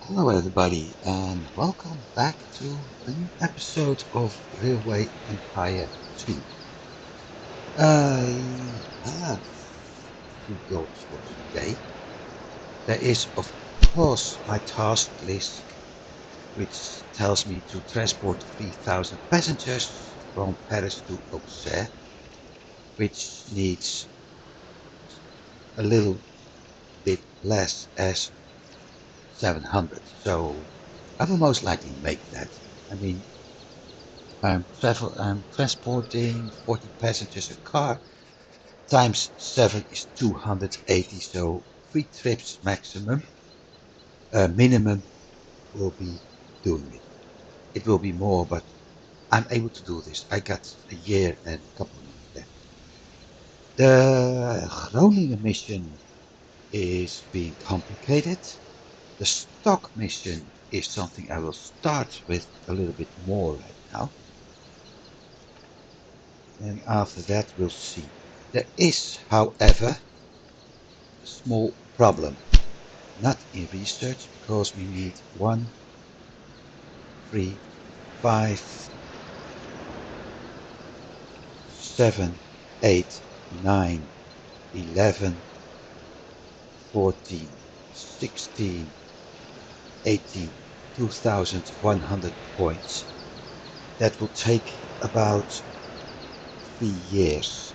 Hello, everybody, and welcome back to a new episode of Railway Empire 2. I have a few goals for today. There is, of course, my task list, which tells me to transport 3,000 passengers from Paris to Auxerre, which needs a little bit less as 700. So I will most likely make that. I mean, I'm transporting 40 passengers a car times 7 is 280, so 3 trips maximum. Minimum will be doing it. It will be more, but I'm able to do this. I got a year and a couple of months left. The Groningen mission is being complicated. The stock mission is something I will start with a little bit more right now. And after that, we'll see. There is, however, a small problem. Not in research, because we need 1, 3, 5, 7, 8, 9, 11, 14, 16, 18, 2,100 points. That will take about 3 years.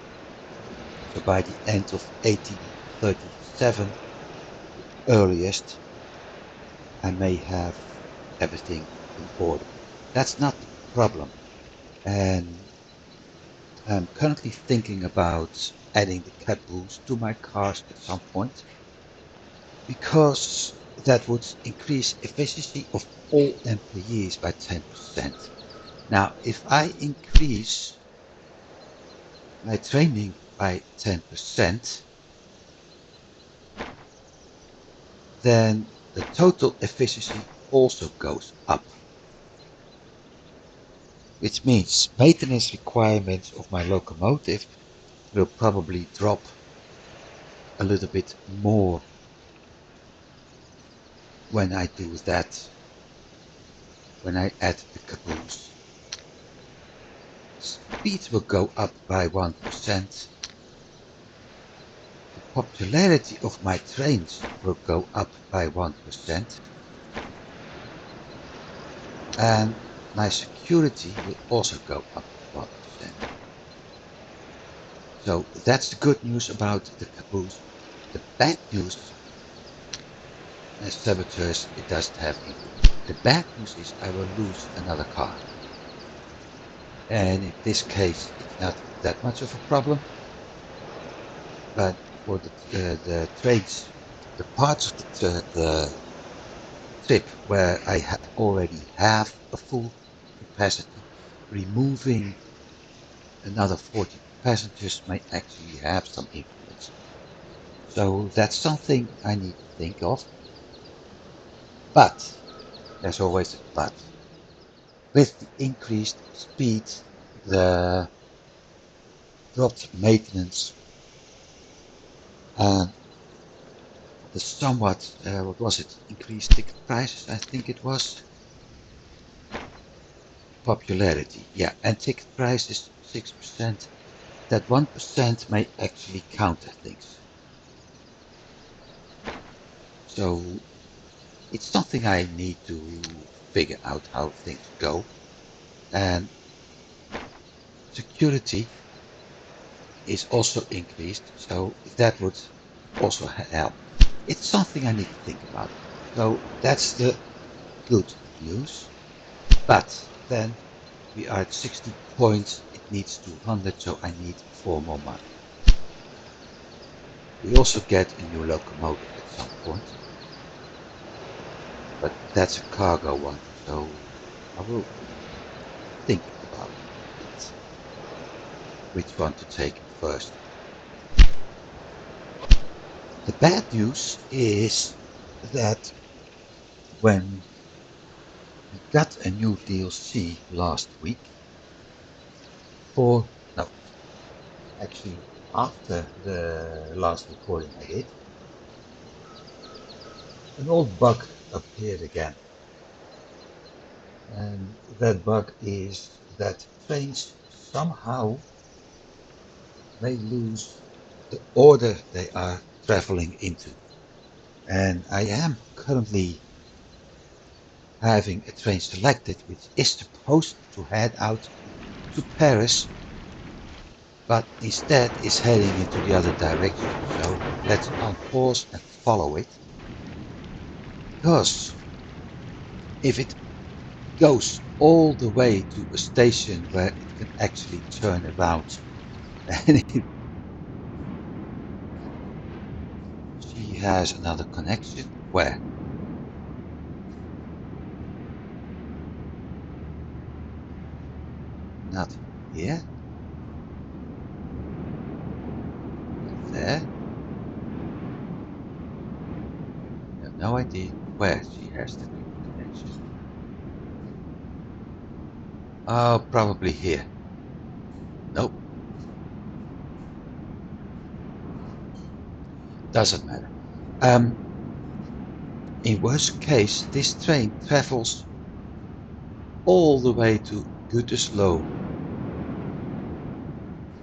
So by the end of 1837, the earliest, I may have everything in order. That's not the problem. And I'm currently thinking about adding the caboose to my cars at some point, because that would increase efficiency of all employees by 10%. Now, if I increase my training by 10%, then the total efficiency also goes up, which means maintenance requirements of my locomotive will probably drop a little bit more when I do that, when I add the caboose. Speed will go up by 1%. The popularity of my trains will go up by 1%. And my security will also go up 1%. So that's the good news about the caboose. The bad news, as saboteurs, it doesn't have anything. The bad news is I will lose another car. And in this case, it's not that much of a problem. But for the trains, the parts of the trip where I already have a full capacity, removing another 40 passengers may actually have some influence. So that's something I need to think of. But there's always a but. With the increased speed, the dropped maintenance, and the somewhat, what was it, increased ticket prices, I think it was, popularity, yeah, and ticket price is 6%. That 1% may actually counter things. So it's something I need to figure out how things go. And security is also increased, so that would also help. It's something I need to think about. So that's the good news. But then we are at 60 points, it needs 200, so I need 4 more months. We also get a new locomotive at some point, but that's a cargo one, so I will think about it, which one to take first. The bad news is that when we got a new DLC last week, no, actually after the last recording I did, an old bug appeared again. And that bug is that trains somehow may lose the order they are traveling into. And I am currently having a train selected which is supposed to head out to Paris, but instead is heading into the other direction. So let's unpause and follow it. Because if it goes all the way to a station where it can actually turn around and she has another connection, where? Not here, not there. I have no idea where she has the new connection. Oh, probably here. Nope, doesn't matter. In worst case, this train travels all the way to Gütersloh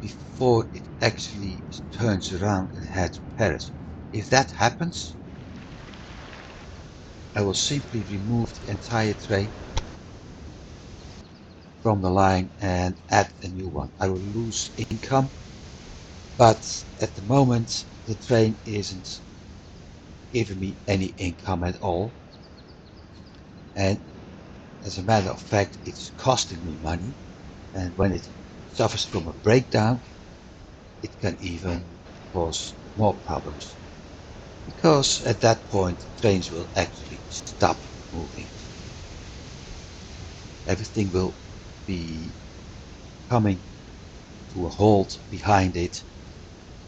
before it actually turns around and heads to Paris. If that happens, I will simply remove the entire train from the line and add a new one. I will lose income, but at the moment the train isn't giving me any income at all. And as a matter of fact, it's costing me money. And when it suffers from a breakdown, it can even cause more problems. Because at that point, trains will actually stop moving. Everything will be coming to a halt behind it.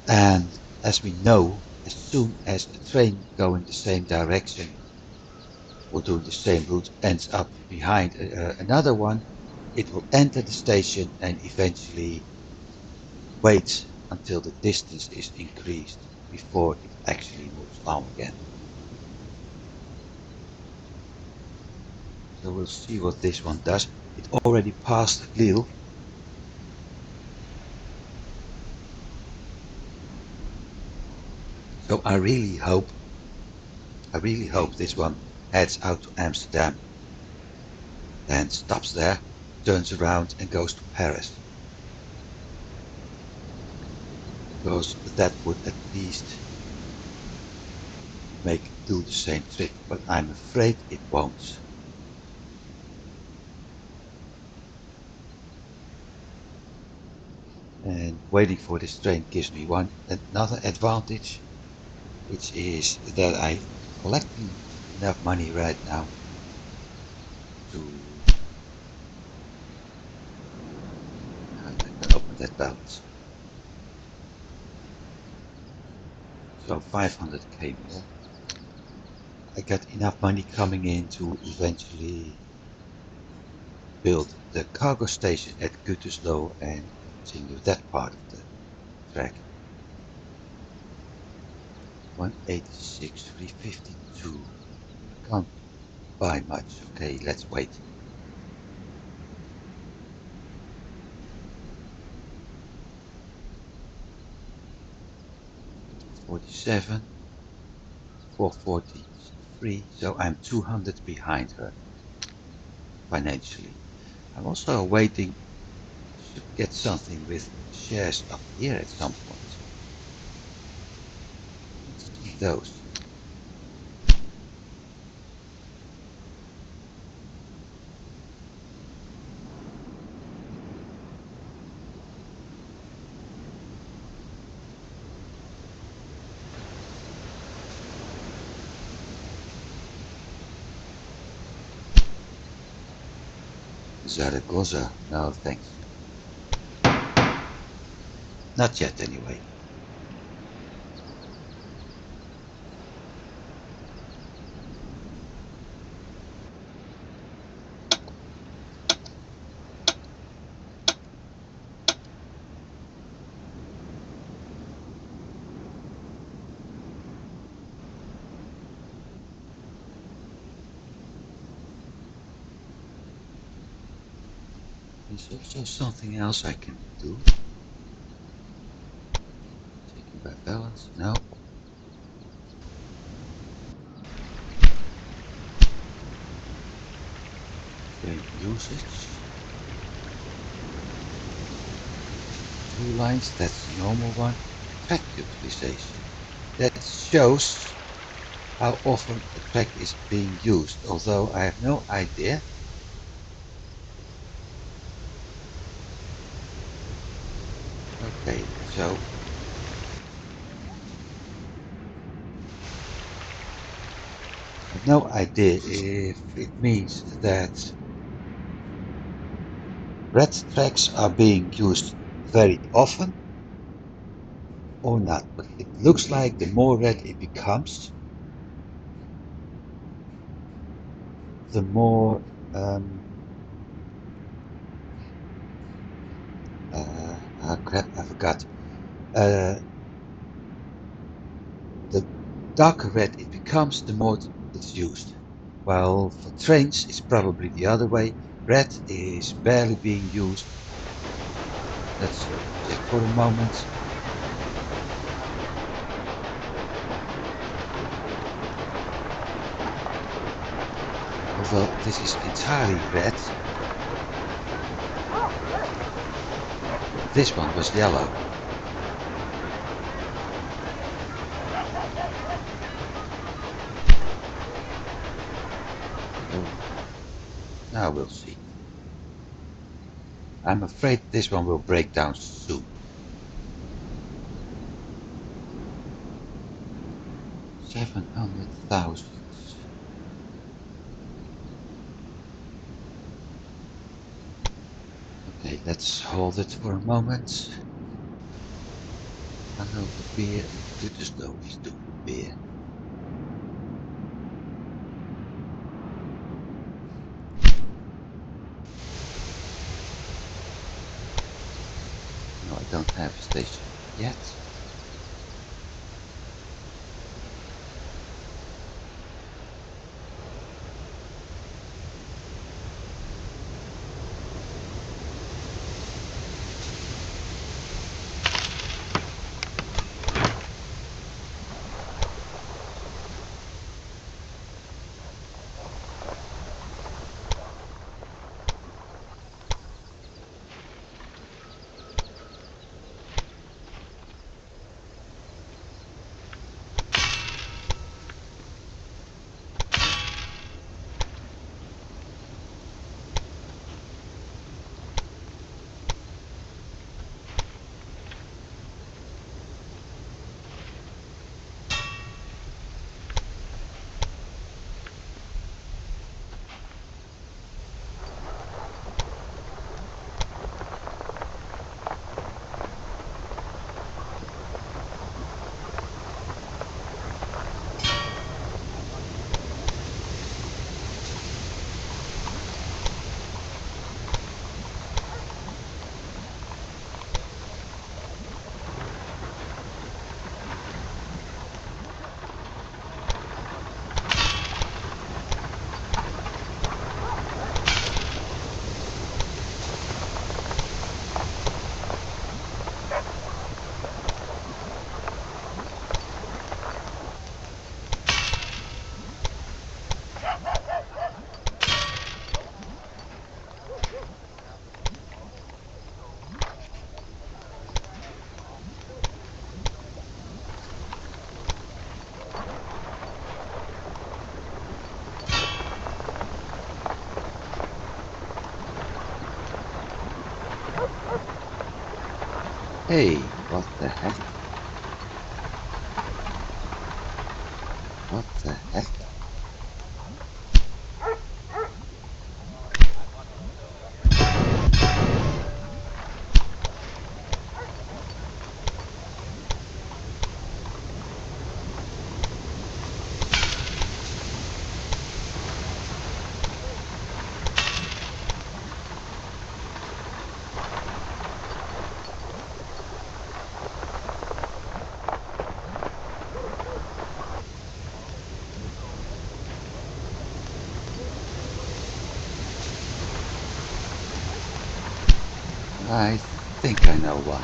And as we know, as soon as a train going the same direction or doing the same route ends up behind another one, it will enter the station and eventually wait until the distance is increased before it actually moves on again. So we'll see what this one does. It already passed Lille. So I really hope this one heads out to Amsterdam, then stops there, turns around and goes to Paris. Because that would at least make it do the same trick, but I'm afraid it won't. And waiting for this train gives me another advantage, which is that I'm collecting enough money right now to open that balance. So 500k more. I got enough money coming in to eventually build the cargo station at Gütersloh and continue that part of the track. 186, 352. Can't buy much. Okay, let's wait. 47, 443, so I'm 200 behind her financially. I'm also waiting, should get something with shares up here at some point. Let's see those. Zaragoza, no thanks. Not yet anyway. There's also something else I can do. Taking by balance, no. Change usage. 2 lines, that's the normal one. Track utilization. That shows how often a track is being used, although I have no idea. Okay, so I have no idea if it means that red tracks are being used very often or not, but it looks like the more red it becomes, the more crap, I forgot. The darker red it becomes, the more it's used. While for trains, it's probably the other way. Red is barely being used. Let's check for a moment. Although this is entirely red, this one was yellow. So now we'll see. I'm afraid this one will break down soon. 700,000. Okay, let's hold it for a moment. Hanover beer and Gütersloh is doing beer. No, I don't have a station yet. Hey, what the heck? What the heck? I think I know why.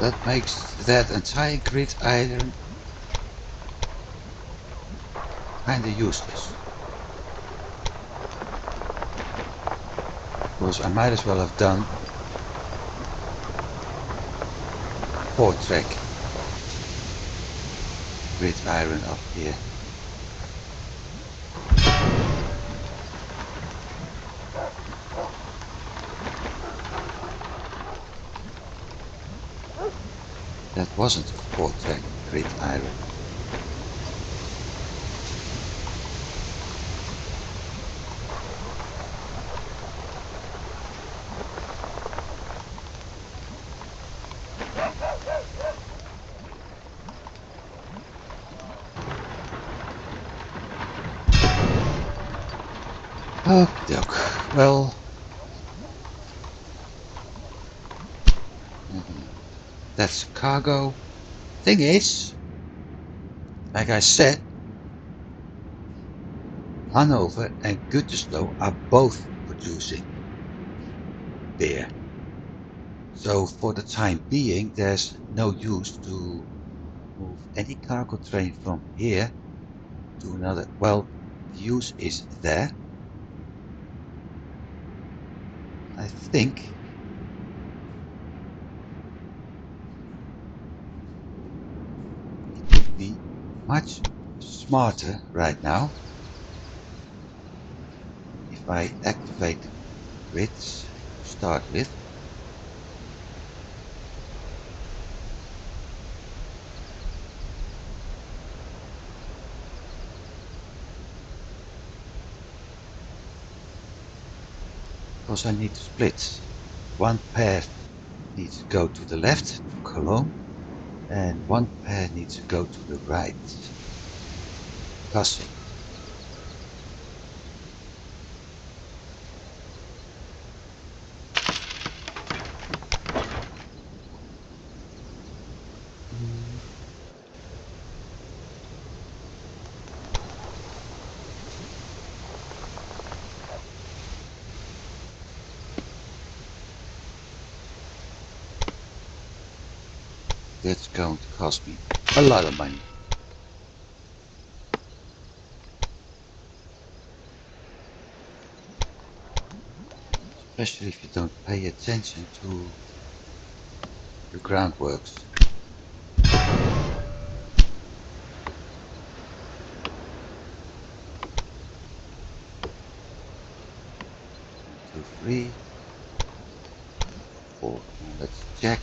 That makes that entire grid iron kinda useless. Because I might as well have done 4-track grid iron up here. That wasn't 4-track grid iron. Okie doke. Well, that's cargo. Thing is, like I said, Hanover and Gütersloh are both producing beer. So for the time being, there's no use to move any cargo train from here to another. Well, the use is there. I think it would be much smarter right now if I activate the grids to start with. Because I need to split. One pair needs to go to the left to Cologne, and one pair needs to go to the right, Passing. That's going to cost me a lot of money. Especially if you don't pay attention to the groundworks. 2, 3, 4. Now let's check.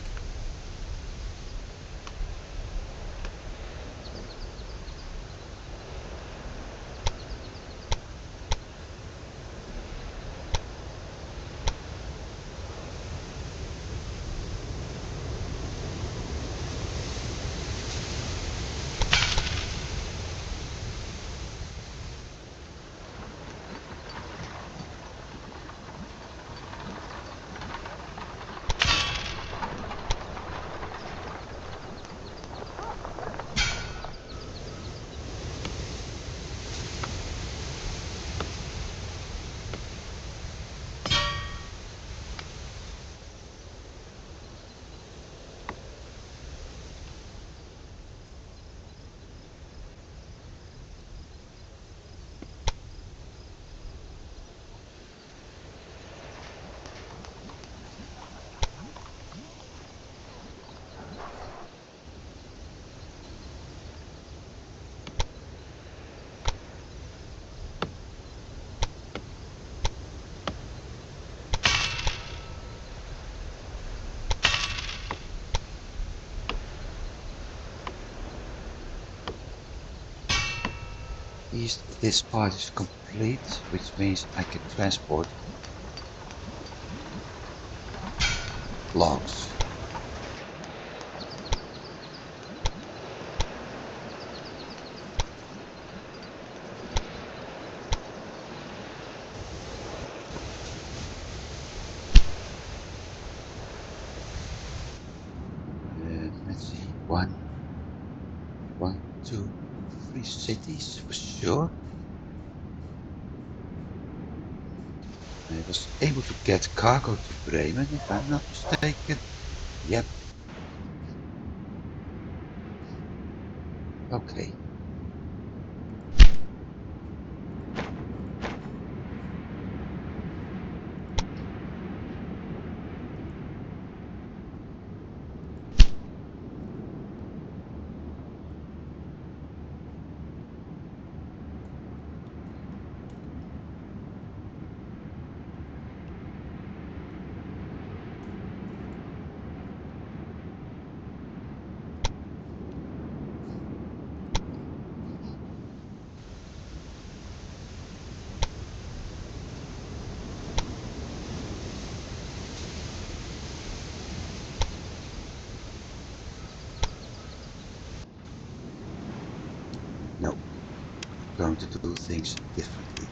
This part is complete, which means I can transport logs. Let's see, one, two, three cities for sure. I was able to get cargo to Bremen, if I'm not mistaken. Yep. Okay. No, going to do things differently.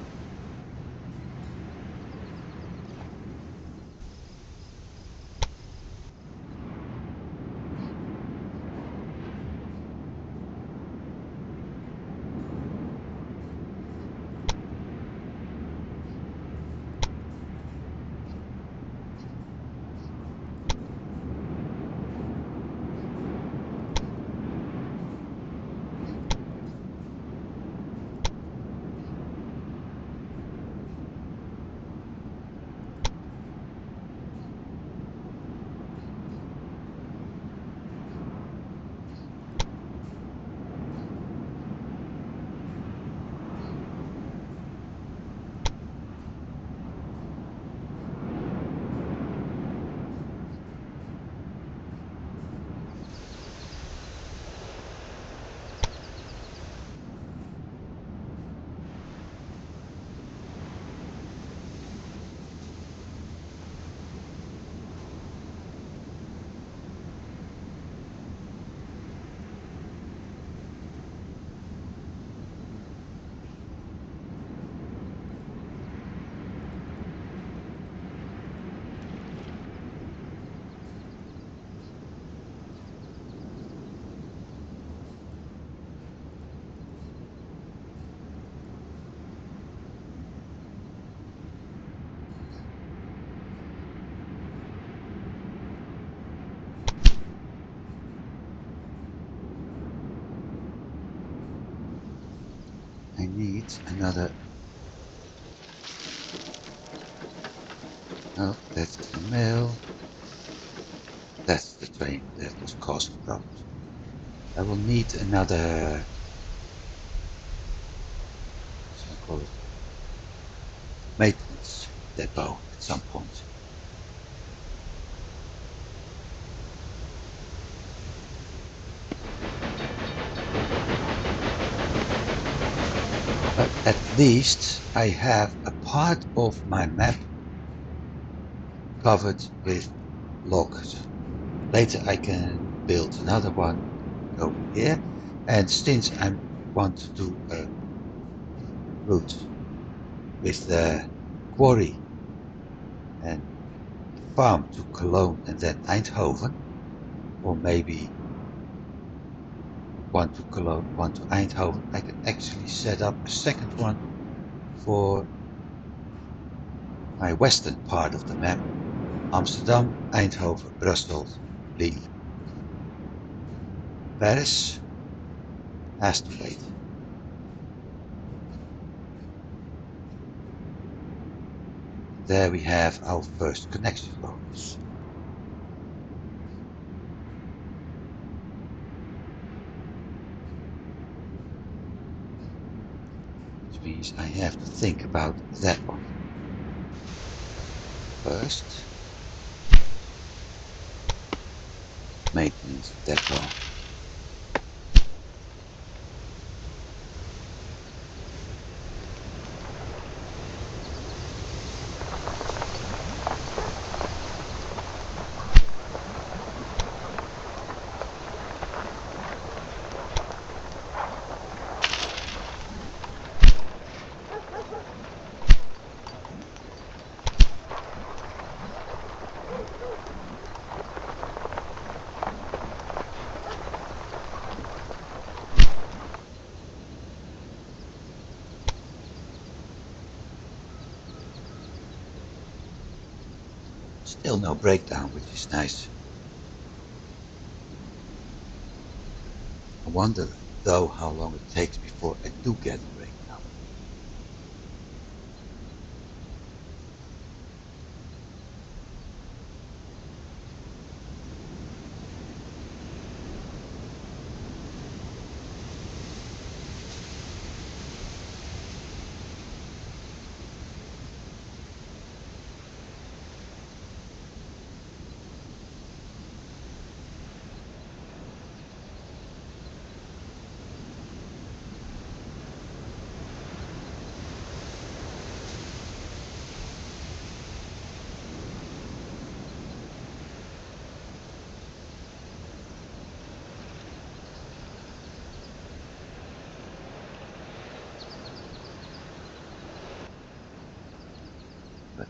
I need another. Oh, that's the mill. That's the train that was causing problems. I will need another, what should I call it, maintenance depot at some point. But at least I have a part of my map covered with logs. Later I can build another one going here, and since I want to do a route with the quarry and the farm to Cologne and then Eindhoven, or maybe one to Cologne, one to Eindhoven, I can actually set up a second one for my western part of the map: Amsterdam, Eindhoven, Brussels, Lille. Paris has to wait. There we have our first connection roads. Which means I have to think about that one first. Maintenance depot. Still no breakdown, which is nice. I wonder, though, how long it takes before I do get a breakdown. But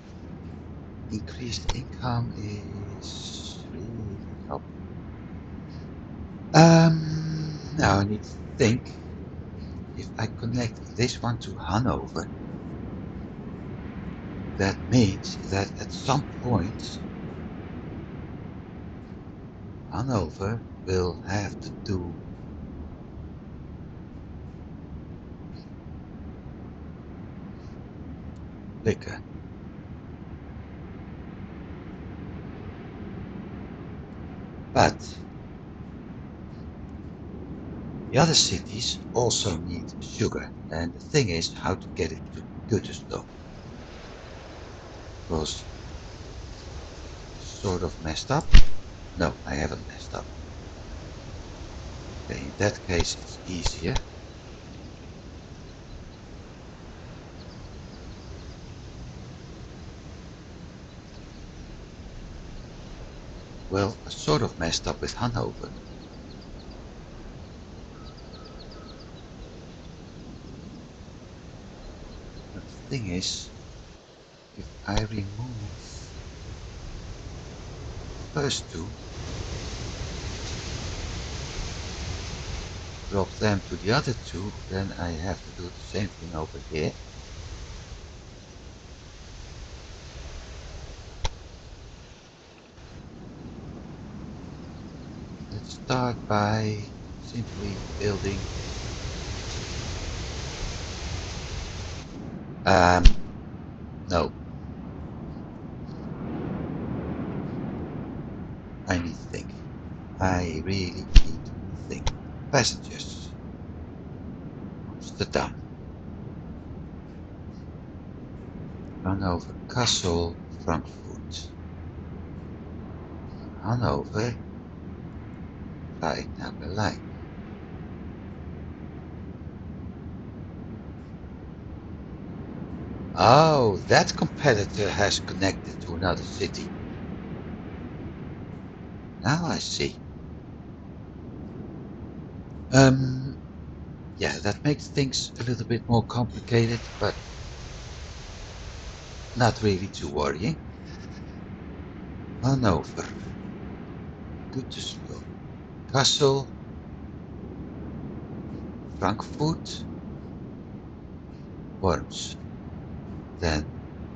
increased income is really helping. Now I need to think. If I connect this one to Hanover, that means that at some point Hanover will have to do liquor. But the other cities also need sugar, and the thing is how to get it to Gütersloh. Because I sort of messed up. No, I haven't messed up. Okay, in that case it's easier. Well, I sort of messed up with Hanover. But the thing is, if I remove the first two, drop them to the other two, then I have to do the same thing over here. Let's start by simply building no, I need to think. I really need to think. Passengers. Amsterdam. Hanover, Kassel, Frankfurt. Hanover, ga ik naar Berlijn. Oh, that competitor has connected to another city. Now I see. Yeah, that makes things a little bit more complicated, but not really too worrying. Hanover, Gütersloh, Kassel, Frankfurt, Worms. Then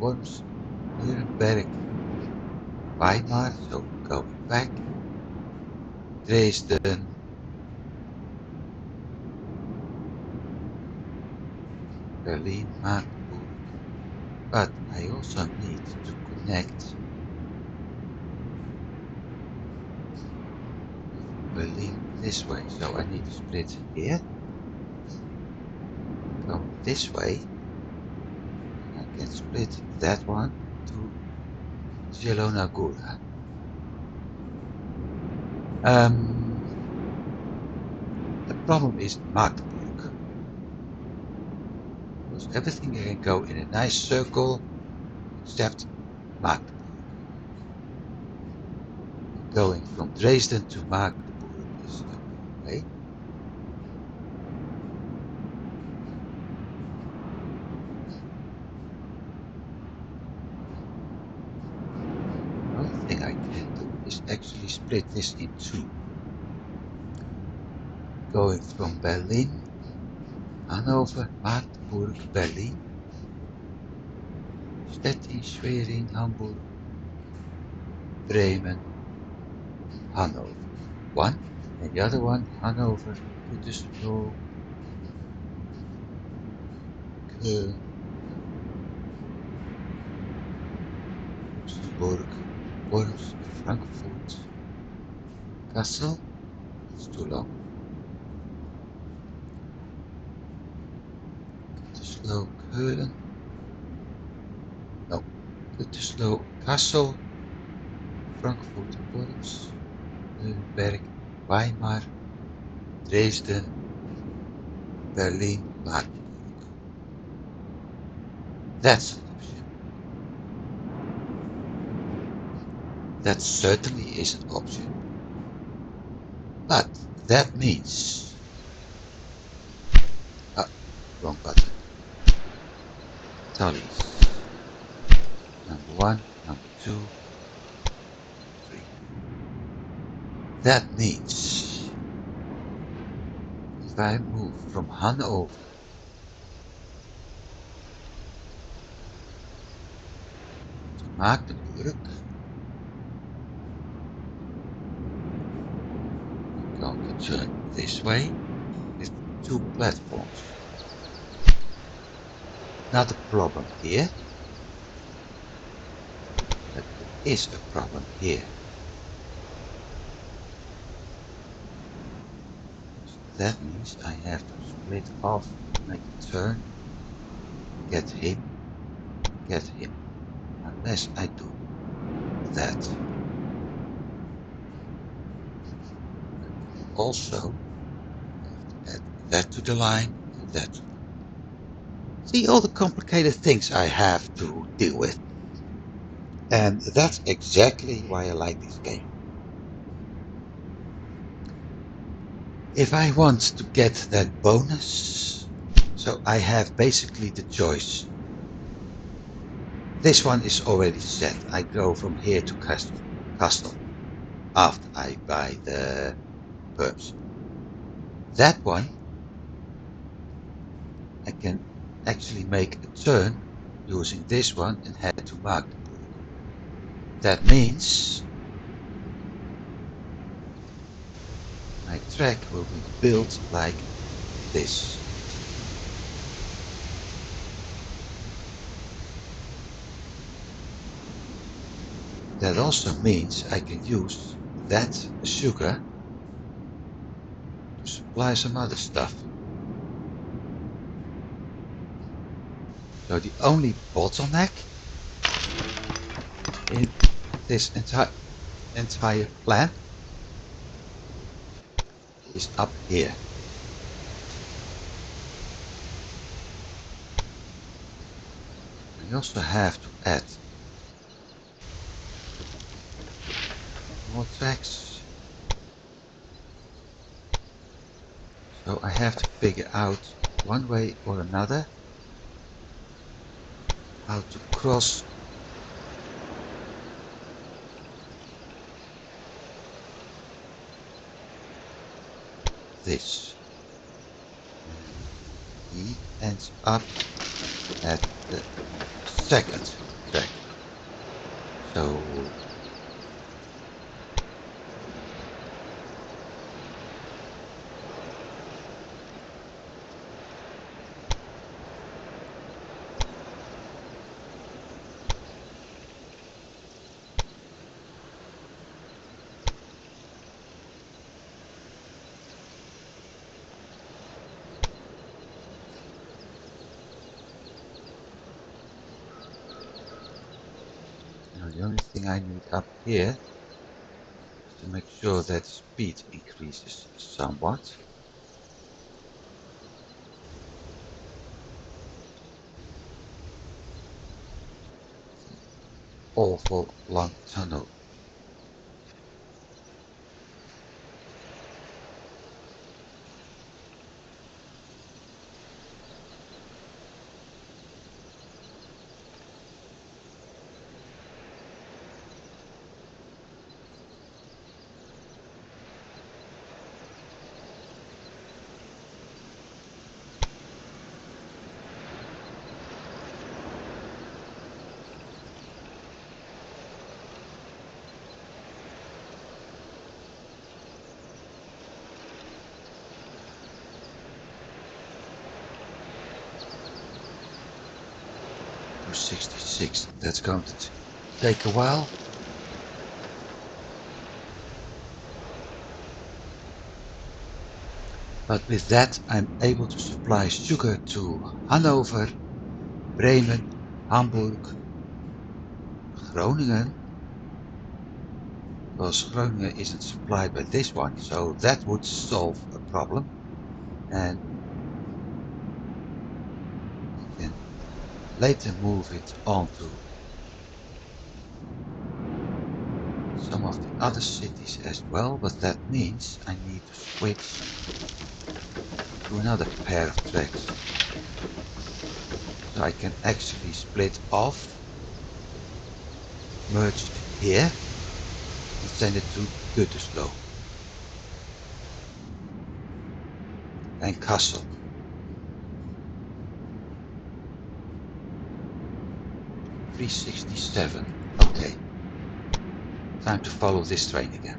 Worms, Nuremberg, Weimar, so going back, Dresden, Berlin, Magdeburg. But I also need to connect with Berlin this way, so I need to split here, going this way, and I can split that one to Zielona Góra. The problem is Magdeburg, because everything can go in a nice circle except Magdeburg. Going from Dresden to Magdeburg is the wrong way. Another thing I can do is actually split this in two. Going from Berlin, Hanover, Magdeburg, Berlin, Stettin, Schwerin, Hamburg, Bremen, Hanover. One, and the other one, Hanover, Gütersloh, Köln, Luxembourg, Worms, Frankfurt, Kassel. It's too long. Gütersloh, Köln. No. Gütersloh, Kassel, Frankfurt, Worms, Nuremberg, Weimar, Dresden, Berlin, Magdeburg. That's an option. That certainly is an option. But that means... wrong button. Tallies. Number 1, number 2, number 3. That means if I move from Hanover to Magdeburg, I'm going to turn this way with 2 platforms. Not a problem here, but it is a problem here. So that means I have to split off, make a turn, get him, unless I do that. Also, add that to the line and that. See all the complicated things I have to deal with. And that's exactly why I like this game. If I want to get that bonus, so I have basically the choice. This one is already set. I go from here to Castle after I buy the perps. That one, I can actually make a turn using this one and head to Magdeburg. That means my track will be built like this. That also means I can use that sugar to supply some other stuff. So the only bottleneck in this entire plan is up here. I also have to add more tracks. So I have to figure out one way or another how to cross this. He ends up at the second track. So now the only thing I need up here is to make sure that speed increases somewhat. Awful long tunnel. 266. That's going to take a while. But with that, I'm able to supply sugar to Hanover, Bremen, Hamburg, Groningen. Because Groningen isn't supplied by this one, so that would solve a problem. And I can later move it on to some of the other cities as well, but that means I need to switch to another pair of tracks. So I can actually split off, merge here, and send it to Gütersloh and Kassel. 367. Okay. Time to follow this train again.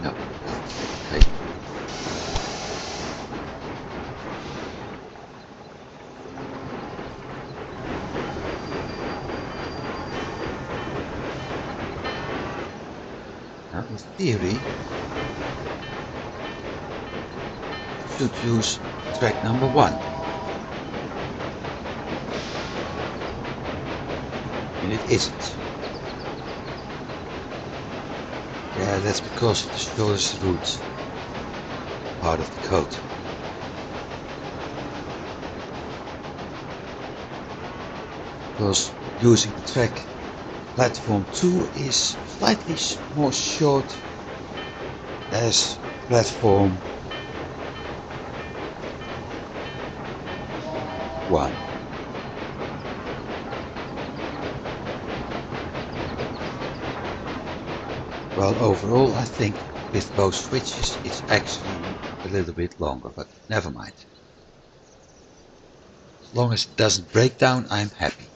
No, okay. Now in theory, I should use track number 1. And it isn't. Yeah, that's because of the shortest route part of the code. Because using the track platform 2 is slightly more short as platform 1. Well, overall I think with both switches it's actually a little bit longer, but never mind. As long as it doesn't break down, I'm happy.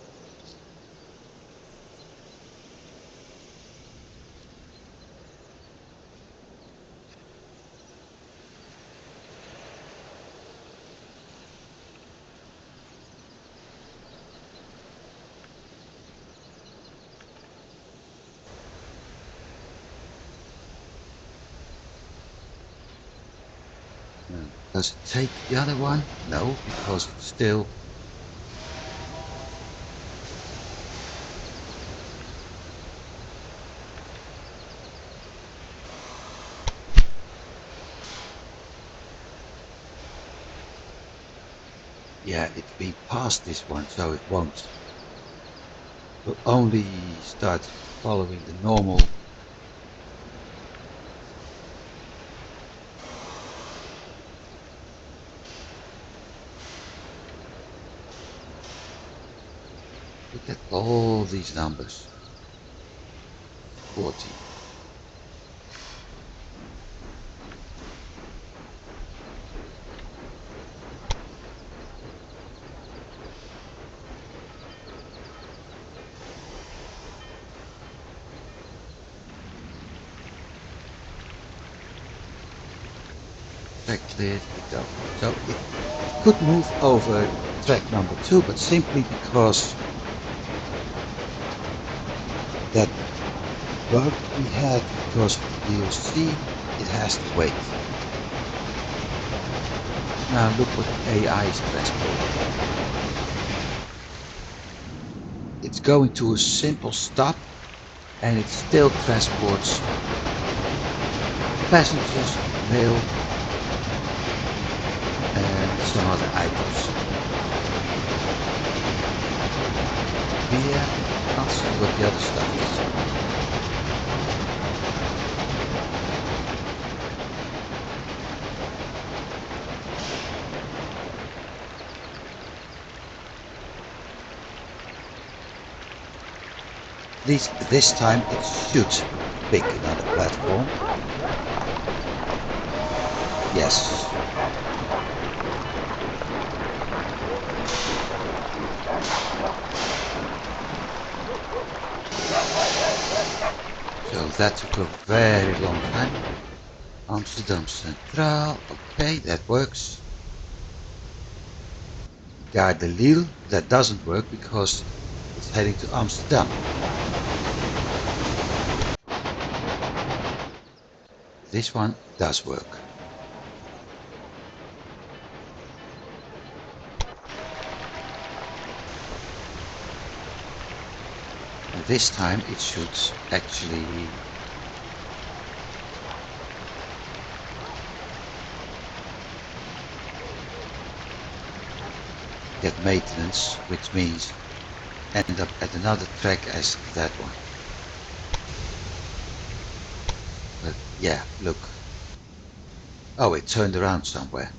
Does it take the other one? No, because it's still yeah, it's been past this one, so it won't. We'll only start following the normal look at all these numbers. 40. Cleared, it go. So it could move over track number 2, but simply because that bug we had because of the DLC, it has to wait. Now look what the AI is transporting. It's going to a simple stop and it still transports passengers, mail and some other items. Here, I'll see what the other stuff is. This time it should pick another platform. Yes. So that took a very long time. Amsterdam Centraal. Okay, that works. Gare de Lille. That doesn't work because it's heading to Amsterdam. This one does work. And this time it should actually get maintenance, which means end up at another track as that one. But yeah, look. Oh, it turned around somewhere.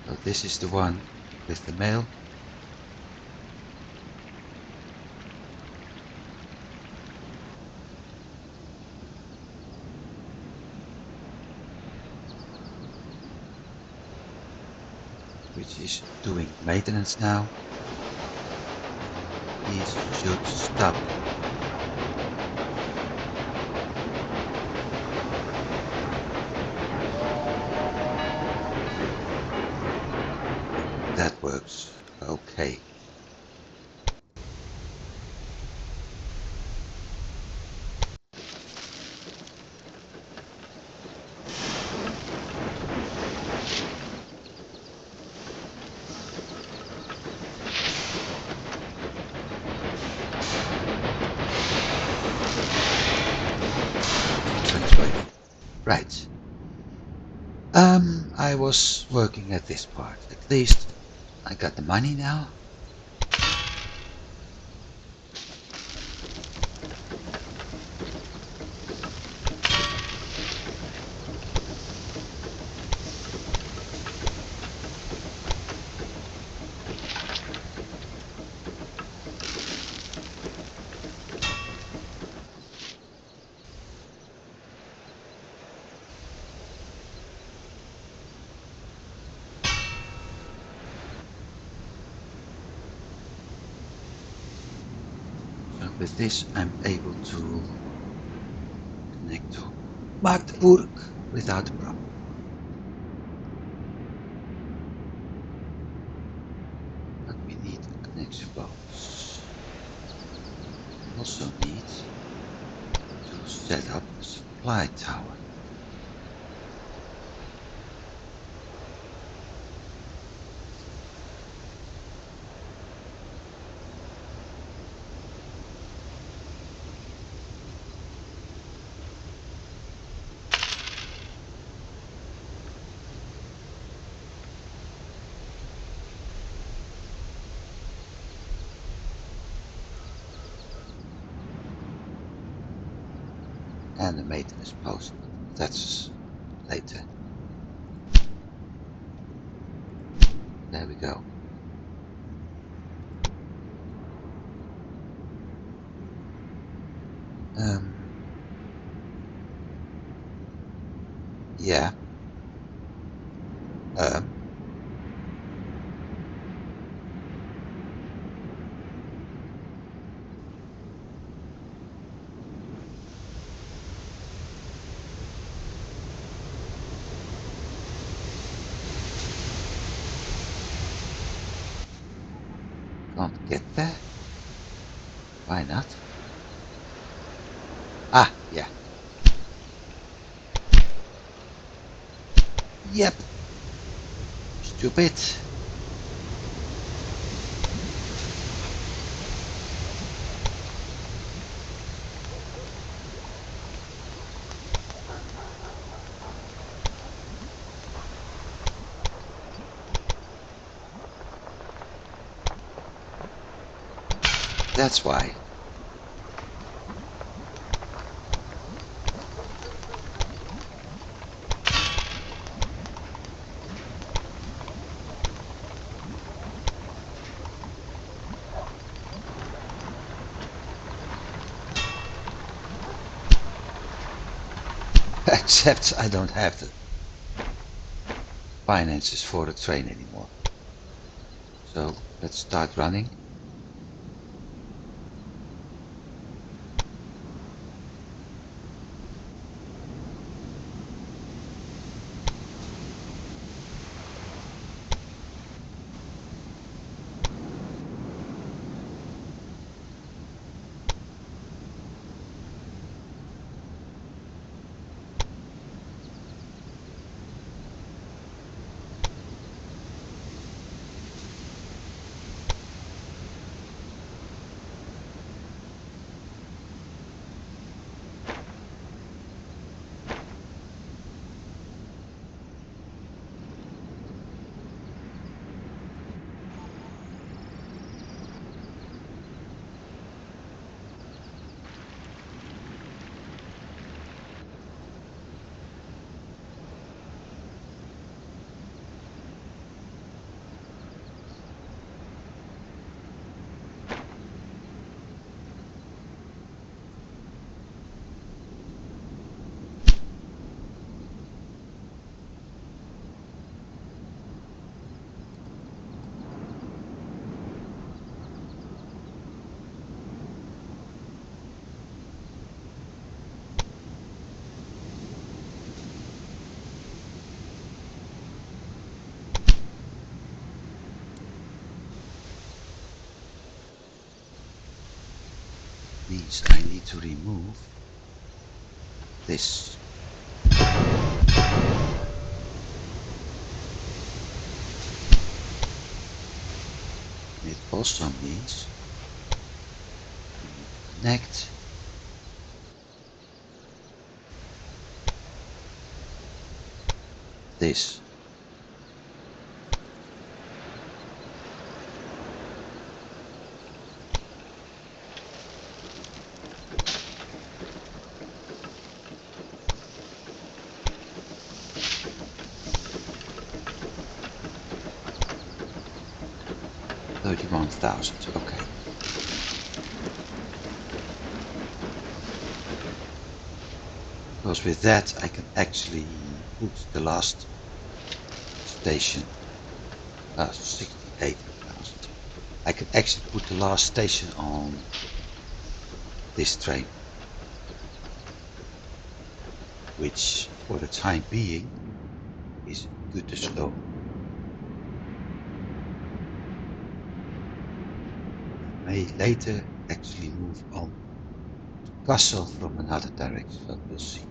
So this is the one with the mail. Which is doing maintenance now. He should stop. That works. Okay. Right. I was working at this part. At least I got the money now. So with this I'm able to connect to Magdeburg without a problem. But we need connection bolts. We also need to set up a supply tower. And a maintenance post, but that's later. There we go. Yeah. Can't get there. Why not? Ah, yeah. Yep. Stupid. That's why. Except I don't have the finances for the train anymore. So let's start running. Means I need to remove this. It also means connect this. $31,000, okay. Because with that I can actually put the last station, 68,000. I can actually put the last station on this train, which for the time being is good as low. May later actually move on to Kassel from another direction, but we'll see.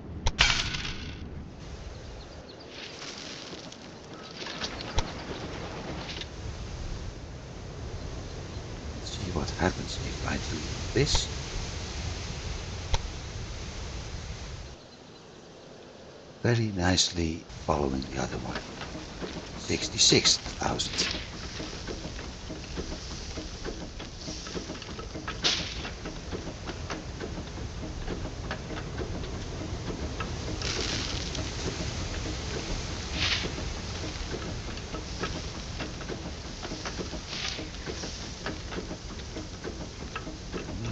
Let's see what happens if I do this. Very nicely following the other one. 66,000.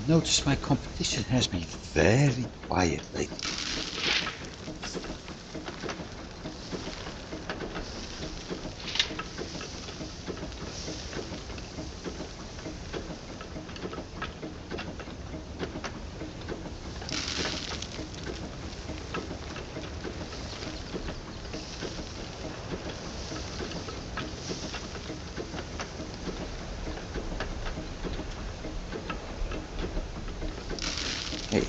Notice my competition has been very quiet lately. Hey.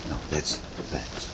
No, that's advanced.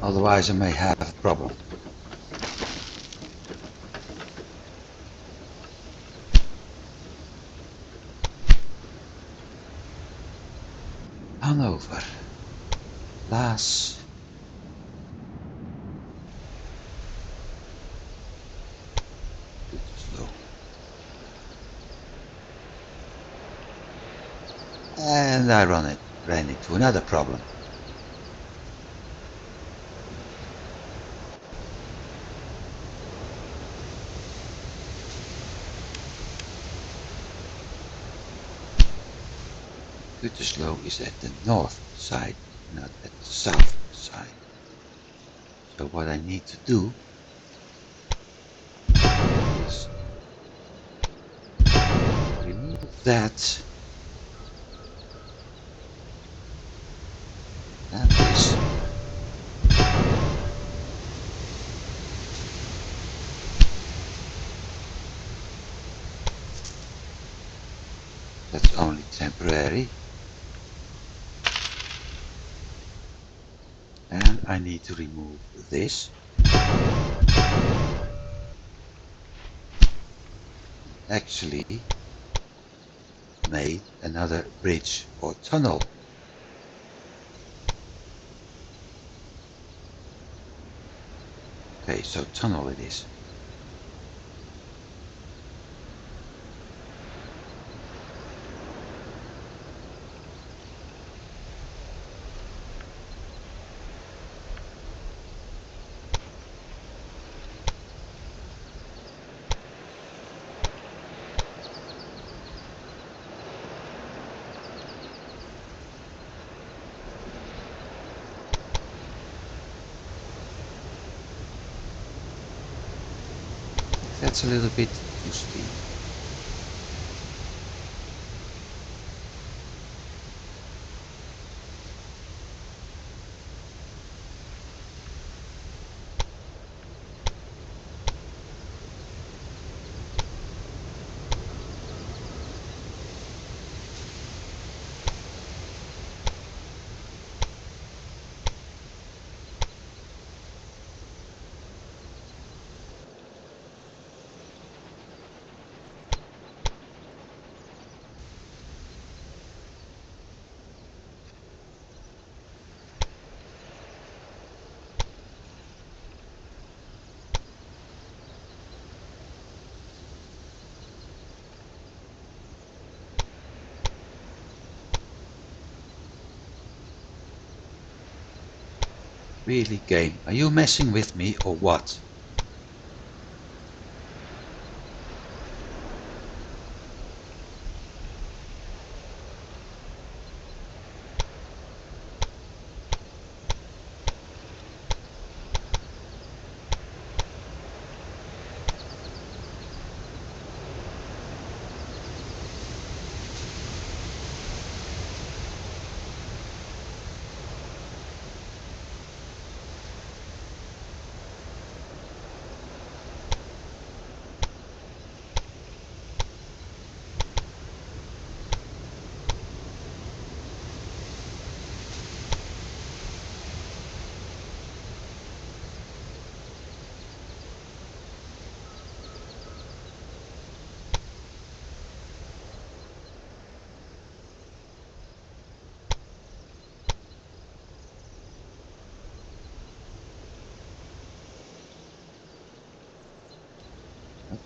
Otherwise I may have a problem. Hanover. Laas. Too slow. And I ran into another problem. Gütersloh is at the north side, not at the south side. So what I need to do is remove that and this. That's only temporary. And I need to remove this. Actually made another bridge or tunnel. Okay, so tunnel it is. That's a little bit too steep. Really, game, are you messing with me or what?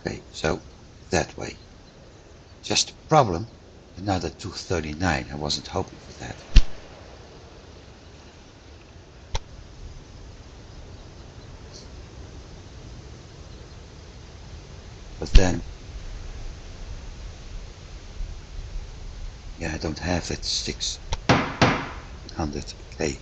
Okay, so that way. Just a problem. Another 239. I wasn't hoping for that. But then, yeah, I don't have that 600k.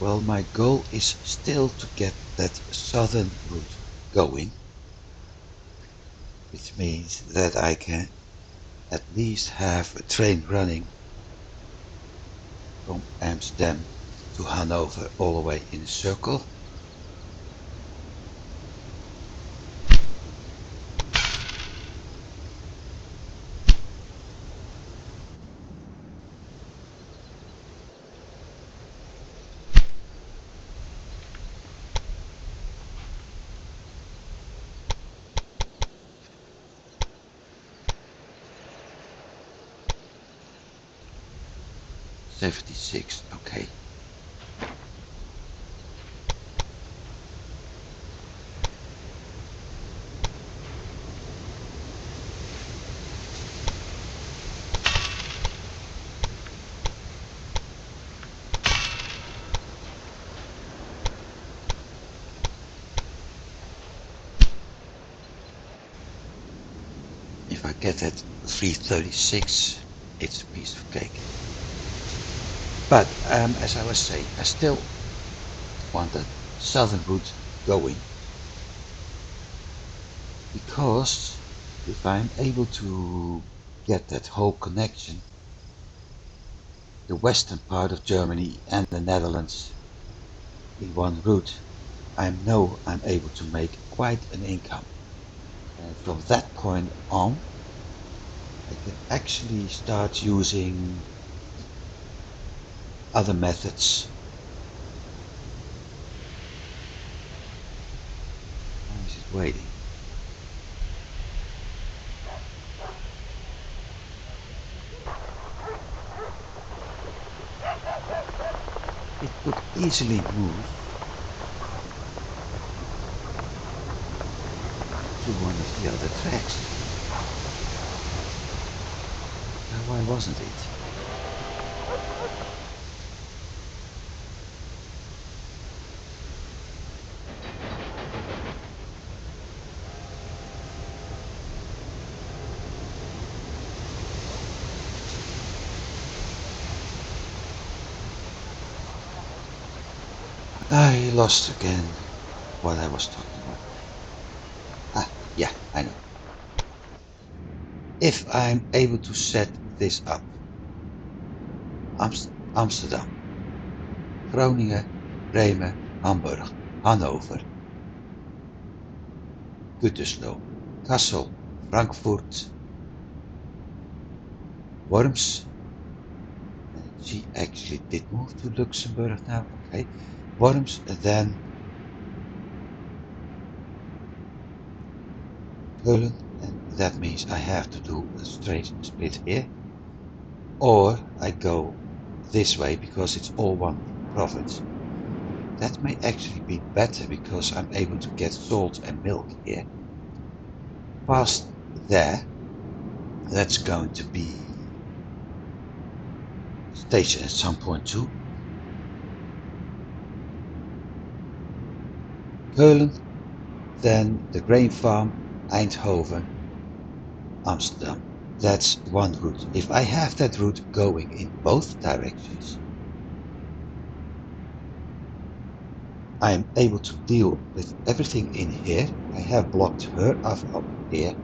Well, my goal is still to get that southern route going, which means that I can at least have a train running from Amsterdam to Hanover all the way in a circle. '76, okay. If I get that 336, it's a piece of cake. But as I was saying, I still want that southern route going, because if I'm able to get that whole connection, the western part of Germany and the Netherlands in one route, I know I'm able to make quite an income. And from that point on, I can actually start using other methods. Why is it waiting? It could easily move to one of the other tracks. Now why wasn't it? I lost again what I was talking about. Ah, yeah, I know. If I'm able to set this up, Amsterdam, Groningen, Bremen, Hamburg, Hanover, Gütersloh, Kassel, Frankfurt, Worms. She actually did move to Luxembourg now, okay. Worms, and then Köln, and that means I have to do a straight split here. Or I go this way because it's all one province. That may actually be better because I'm able to get salt and milk here. Past there, that's going to be a station at some point too. Köln, then the grain farm, Eindhoven, Amsterdam. That's one route. If I have that route going in both directions, I am able to deal with everything in here. I have blocked her off up here,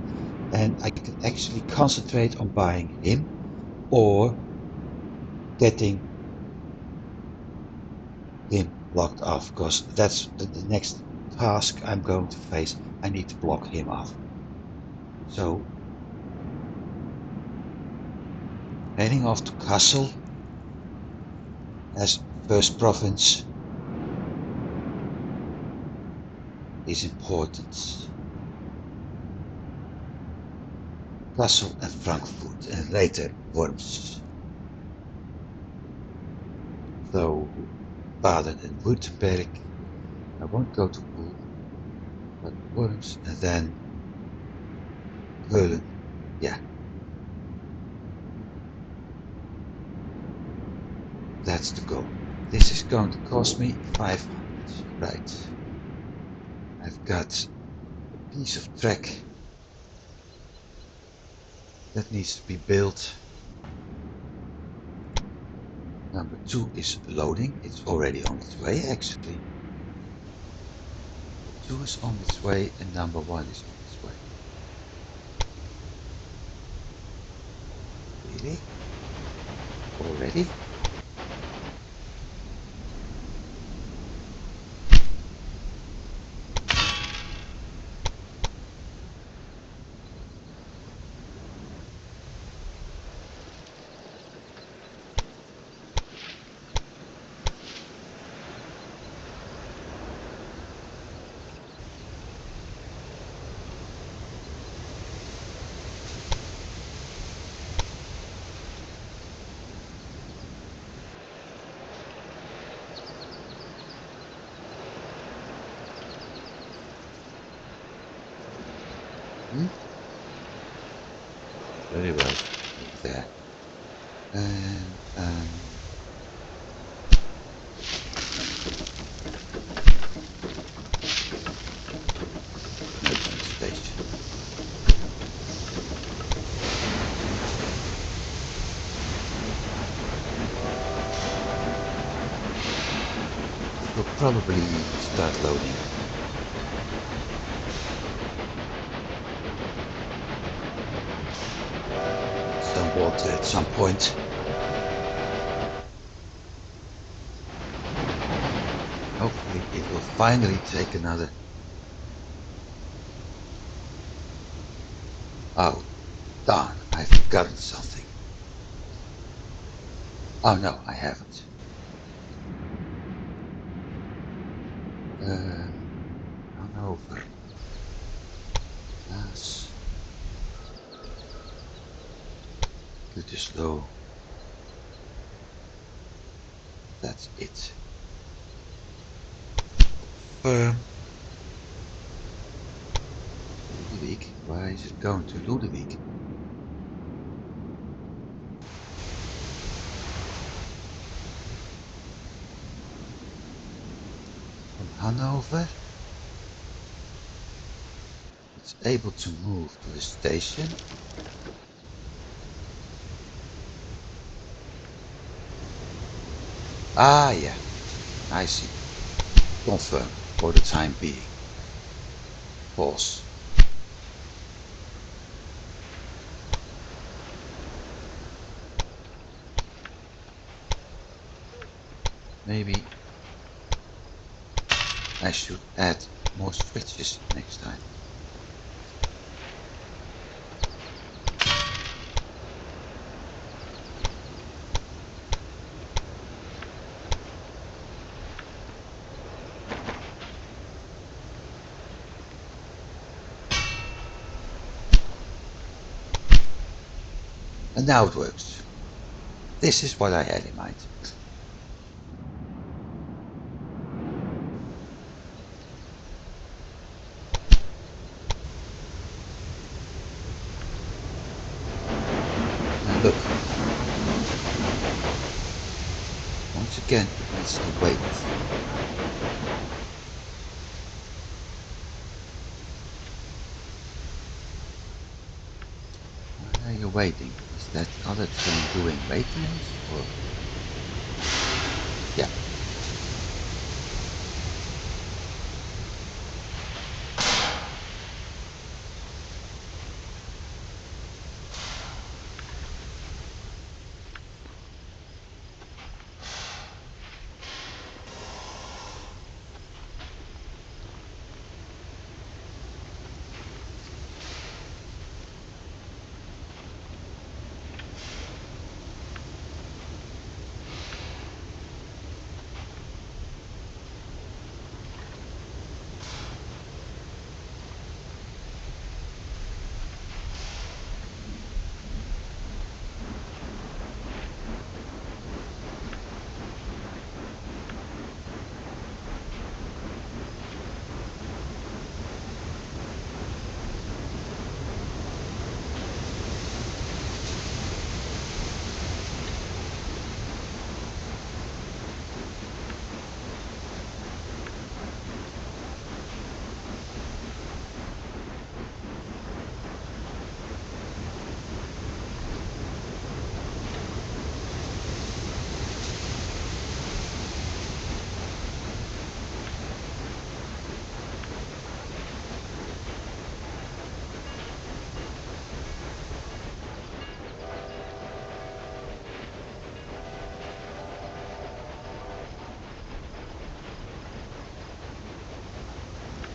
and I can actually concentrate on buying him or getting him blocked off, because that's the next task I'm going to face. I need to block him off. So heading off to Kassel as first province is important. Kassel and Frankfurt, and later Worms. So Baden and Württemberg, I won't go to Ulm, but Worms, and then Köln. Yeah, that's the goal. This is going to cost me 500, right? I've got a piece of track that needs to be built. number 2 is loading. It's already on its way, actually. Number 2 is on its way and number 1 is on its way. Really? Already? Very well. There. And next station. We'll probably start loading. Some water at some point. Hopefully it will finally take another. Oh, darn, I've forgotten something. Oh no, I haven't. Hanover. That's pretty slow. That's it. Confirm. Ludwig, why is it going to Ludwig? From Hanover, it's able to move to the station. Ah, yeah, I see. Confirm for the time being. Pause. Maybe I should add more switches next time. And now it works. This is what I had in mind. Now look. Once again, it needs to wait. Why are you waiting? Is that other train doing maintenance or? Yeah.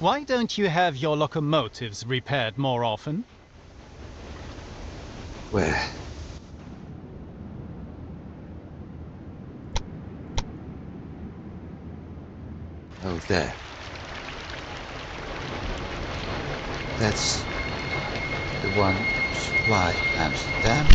Why don't you have your locomotives repaired more often? Where? Oh, there. That's the one to supply Amsterdam.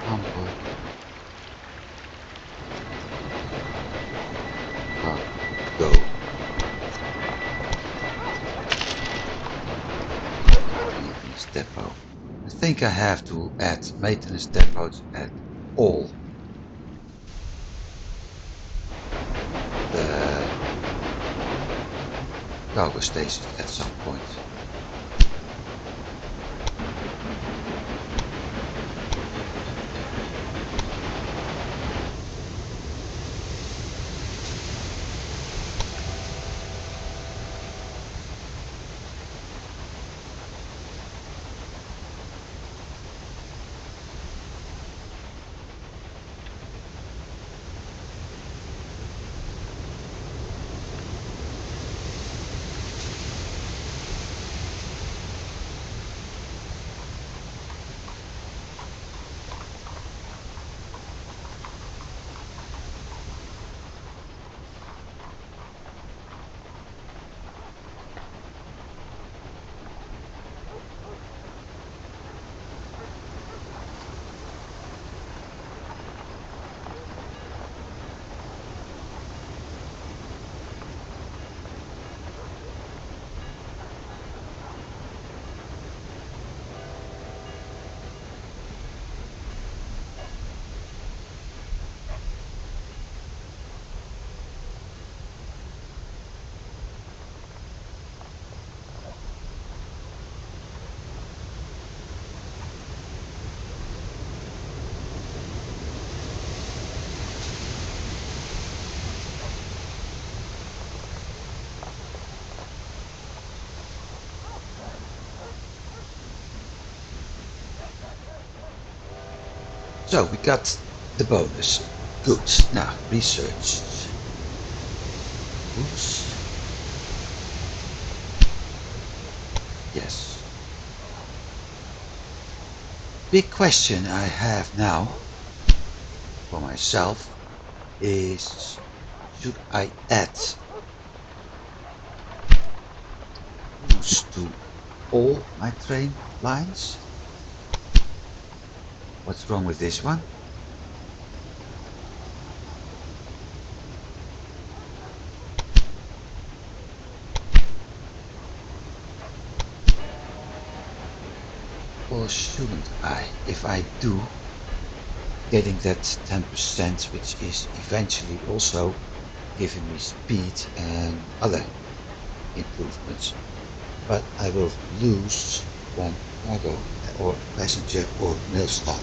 Hamburg. Go. Maintenance depot. I think I have to add maintenance depots at all the cargo stations at some point. So we got the bonus. Good. Now research. Oops. Yes. Big question I have now for myself is, should I add boost to all my train lines? What's wrong with this one? Or shouldn't I? If I do, getting that 10%, which is eventually also giving me speed and other improvements, but I will lose one cargo or passenger or mail slot.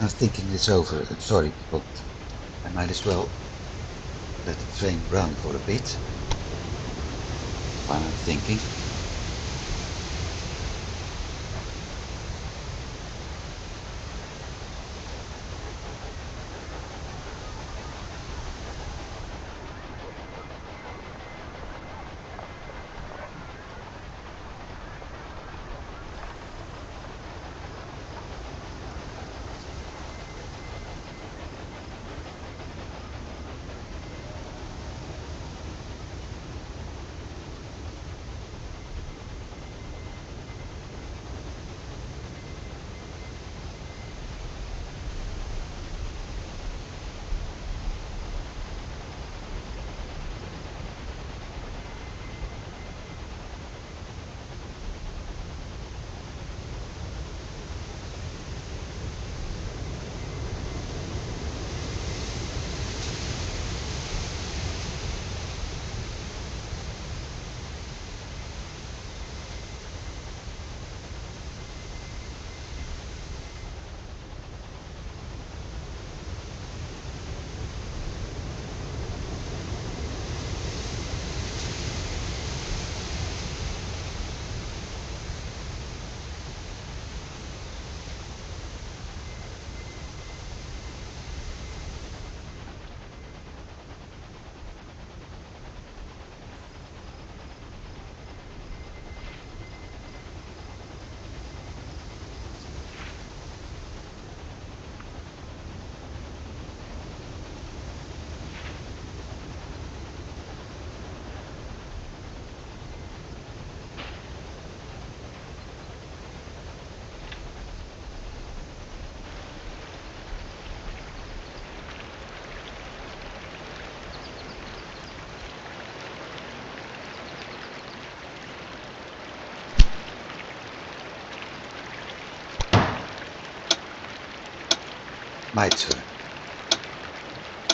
I'm thinking this over. Sorry, but I might as well let the train run for a bit while I'm thinking. My turn.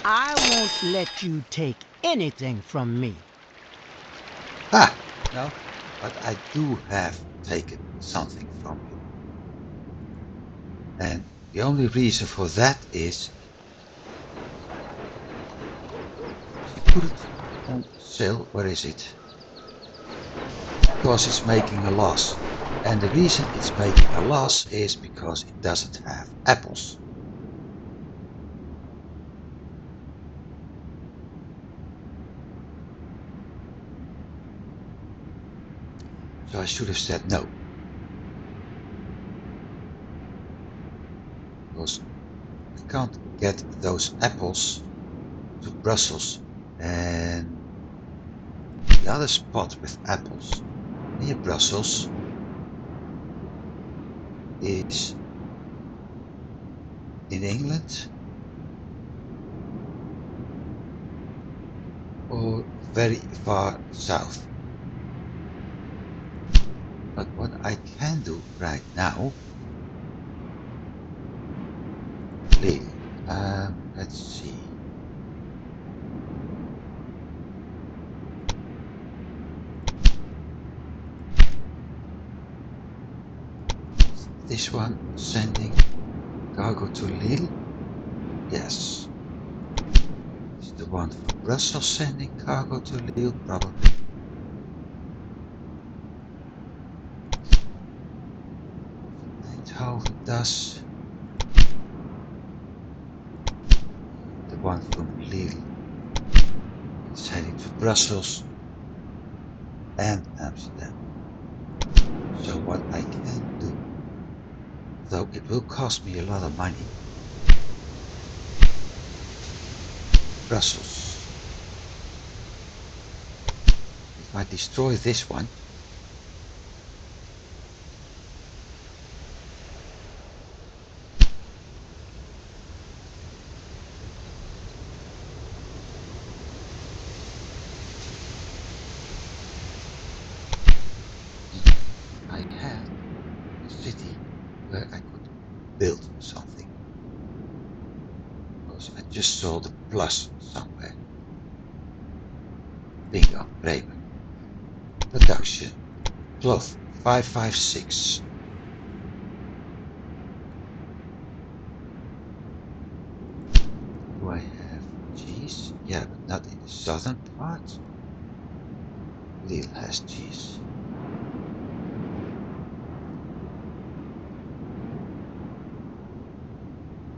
I won't let you take anything from me. Ah, no, but I do have taken something from you. And the only reason for that is put it on sale. Where is it? Because it's making a loss. And the reason it's making a loss is because it doesn't have apples. So I should have said no. Because I can't get those apples to Brussels. And the other spot with apples near Brussels is in England or very far south. But what I can do right now, Lily, let's see. This one sending cargo to Lille? Yes. Is the one for Brussels sending cargo to Lille? Probably. Eindhoven does. The one from Lille is heading to Brussels and Amsterdam. So what I can do, though it will cost me a lot of money, Brussels. If I destroy this one, I had a city where I could build something. Because I just saw the plus somewhere. Bingo, Bremen. Production. Cloth 556. Do I have cheese? Yeah, but not in the southern part. Lille has cheese.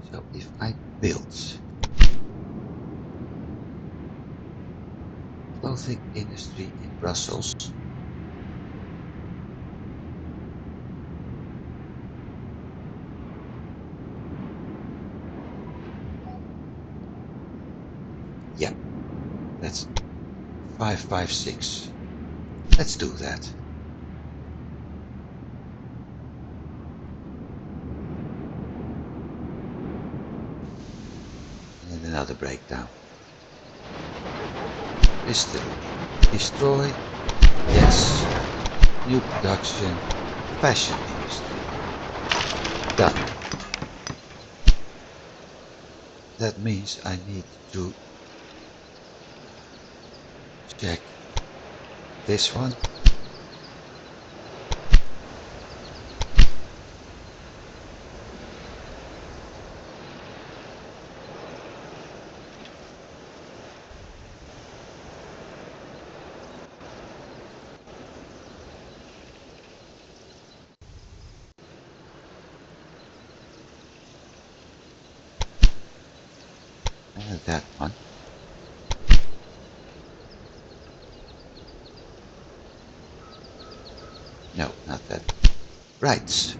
So if I build clothing industry in Brussels, yeah, that's 556. Let's do that. And another breakdown. Distillery. Destroy. Yes. New production. Fashion industry. Done. That means I need to check this one. And that one. No, not that. Right.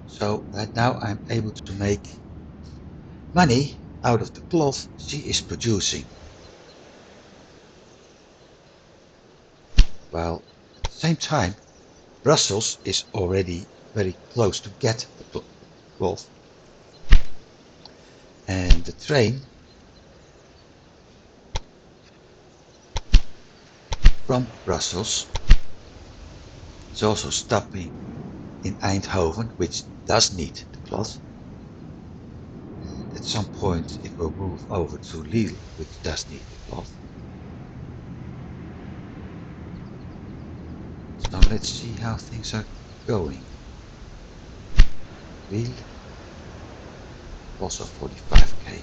So right now I'm able to make money out of the cloth she is producing. While at the same time, Brussels is already very close to get the cloth. And the train from Brussels is also stopping in Eindhoven, which does need the cloth. And at some point it will move over to Lille, which does need the cloth. So let's see how things are going. Lille, also 45k.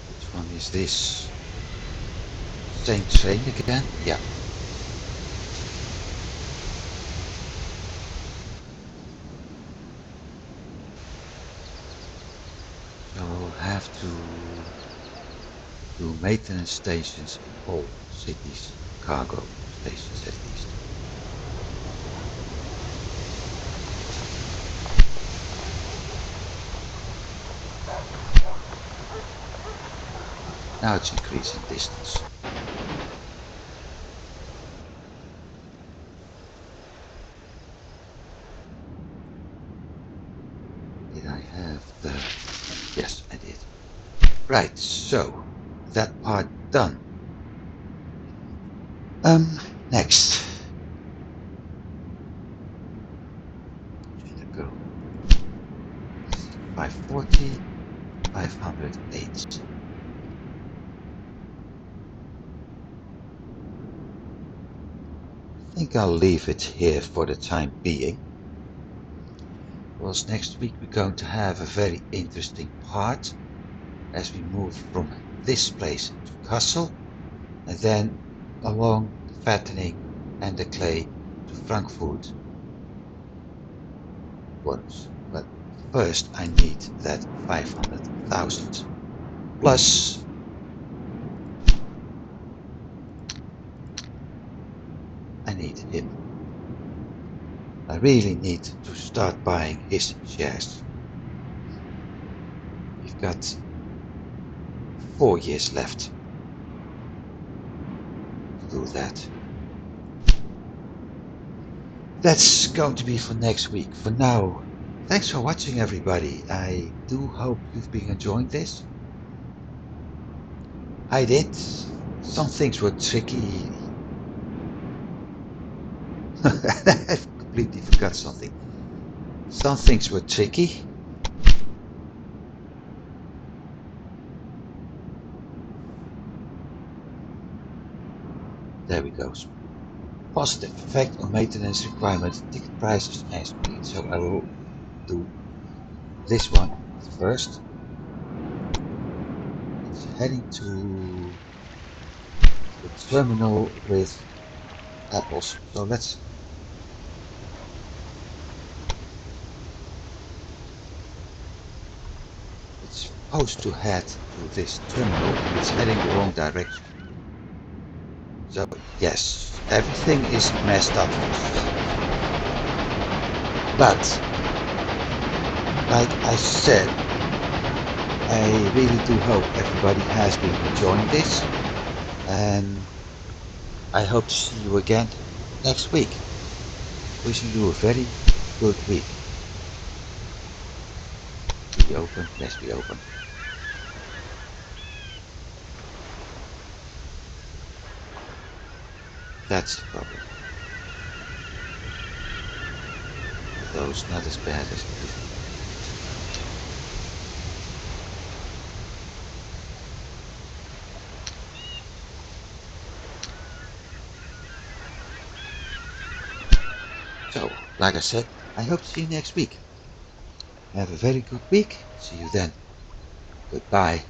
Which one is this? Same train again? Yeah. So we'll have to do maintenance stations in all cities, cargo stations at least. Now it's increasing distance. Did I have the... Yes, I did. Right, so that part done. Next. Should I go? 540, 508. I think I'll leave it here for the time being. Because next week we're going to have a very interesting part as we move from this place to Kassel and then along the fattening and the clay to Frankfurt works. But first I need that 500,000 plus I need him. I really need to start buying his shares. We've got 4 years left to do that. That's going to be for next week. For now, thanks for watching everybody. I do hope you've been enjoying this. I did. Some things were tricky. I completely forgot something. Some things were tricky. There we go. positive effect on maintenance requirements, ticket prices and speed. So I will do this one first. It's heading to the terminal with apples. So it's supposed to head to this terminal and it's heading the wrong direction. So yes, everything is messed up. But like I said, I really do hope everybody has been enjoying this, and I hope to see you again next week. Wishing you a very good week. Be open, yes, be open. That's the problem. Though it's not as bad as it used to be. So, like I said, I hope to see you next week. Have a very good week. See you then. Goodbye.